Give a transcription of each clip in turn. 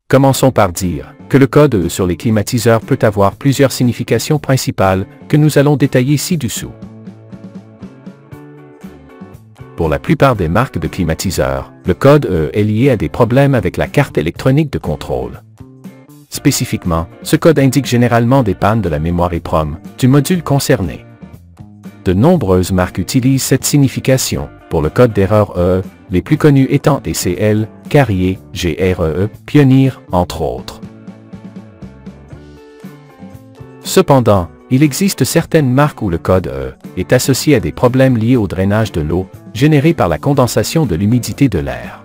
Commençons par dire que le code E sur les climatiseurs peut avoir plusieurs significations principales que nous allons détailler ci-dessous. Pour la plupart des marques de climatiseurs, le code E est lié à des problèmes avec la carte électronique de contrôle. Spécifiquement, ce code indique généralement des pannes de la mémoire EEPROM du module concerné. De nombreuses marques utilisent cette signification pour le code d'erreur E, les plus connus étant ECL, Carrier, GREE, Pioneer, entre autres. Cependant, il existe certaines marques où le code E est associé à des problèmes liés au drainage de l'eau, générés par la condensation de l'humidité de l'air.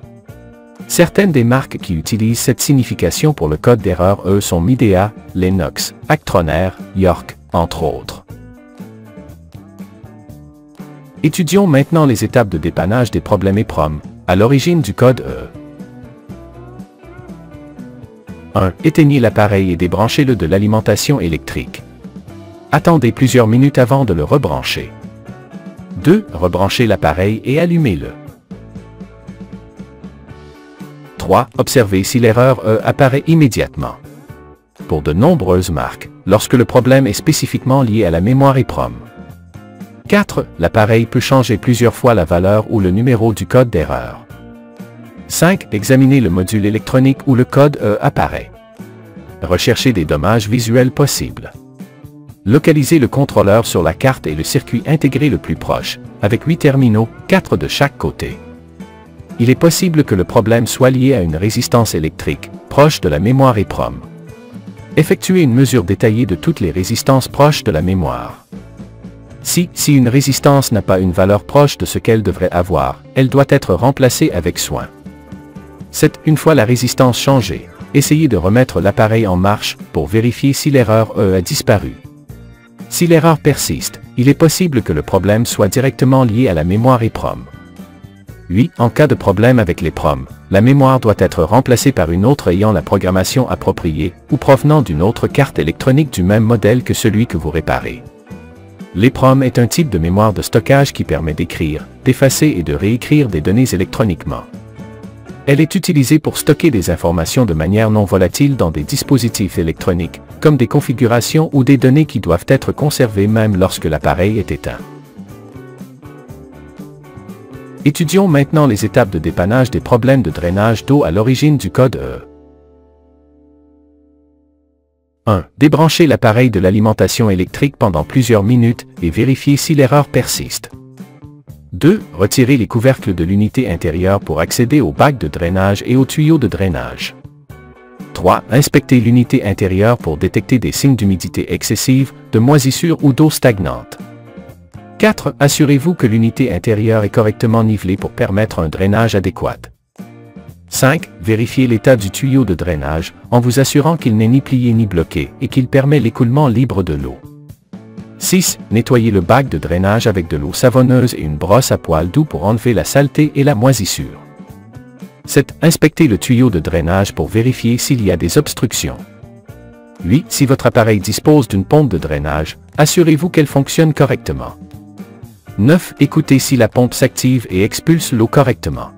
Certaines des marques qui utilisent cette signification pour le code d'erreur E sont Midea, Lennox, Actronair, York, entre autres. Étudions maintenant les étapes de dépannage des problèmes EEPROM, à l'origine du code E. 1. Éteignez l'appareil et débranchez-le de l'alimentation électrique. Attendez plusieurs minutes avant de le rebrancher. 2. Rebranchez l'appareil et allumez-le. 3. Observez si l'erreur E apparaît immédiatement. Pour de nombreuses marques, lorsque le problème est spécifiquement lié à la mémoire EEPROM. 4. L'appareil peut changer plusieurs fois la valeur ou le numéro du code d'erreur. 5. Examinez le module électronique où le code E apparaît. Recherchez des dommages visuels possibles. Localisez le contrôleur sur la carte et le circuit intégré le plus proche, avec 8 terminaux, 4 de chaque côté. Il est possible que le problème soit lié à une résistance électrique, proche de la mémoire EEPROM. Effectuez une mesure détaillée de toutes les résistances proches de la mémoire. Si une résistance n'a pas une valeur proche de ce qu'elle devrait avoir, elle doit être remplacée avec soin. 7. Une fois la résistance changée, essayez de remettre l'appareil en marche pour vérifier si l'erreur E a disparu. Si l'erreur persiste, il est possible que le problème soit directement lié à la mémoire EEPROM. 8. En cas de problème avec l'EEPROM, la mémoire doit être remplacée par une autre ayant la programmation appropriée ou provenant d'une autre carte électronique du même modèle que celui que vous réparez. L'EEPROM est un type de mémoire de stockage qui permet d'écrire, d'effacer et de réécrire des données électroniquement. Elle est utilisée pour stocker des informations de manière non volatile dans des dispositifs électroniques, comme des configurations ou des données qui doivent être conservées même lorsque l'appareil est éteint. Étudions maintenant les étapes de dépannage des problèmes de drainage d'eau à l'origine du code E. 1. Débranchez l'appareil de l'alimentation électrique pendant plusieurs minutes et vérifiez si l'erreur persiste. 2. Retirez les couvercles de l'unité intérieure pour accéder au bac de drainage et aux tuyaux de drainage. 3. Inspectez l'unité intérieure pour détecter des signes d'humidité excessive, de moisissure ou d'eau stagnante. 4. Assurez-vous que l'unité intérieure est correctement nivelée pour permettre un drainage adéquat. 5. Vérifiez l'état du tuyau de drainage en vous assurant qu'il n'est ni plié ni bloqué et qu'il permet l'écoulement libre de l'eau. 6. Nettoyez le bac de drainage avec de l'eau savonneuse et une brosse à poils doux pour enlever la saleté et la moisissure. 7. Inspectez le tuyau de drainage pour vérifier s'il y a des obstructions. 8. Si votre appareil dispose d'une pompe de drainage, assurez-vous qu'elle fonctionne correctement. 9. Écoutez si la pompe s'active et expulse l'eau correctement.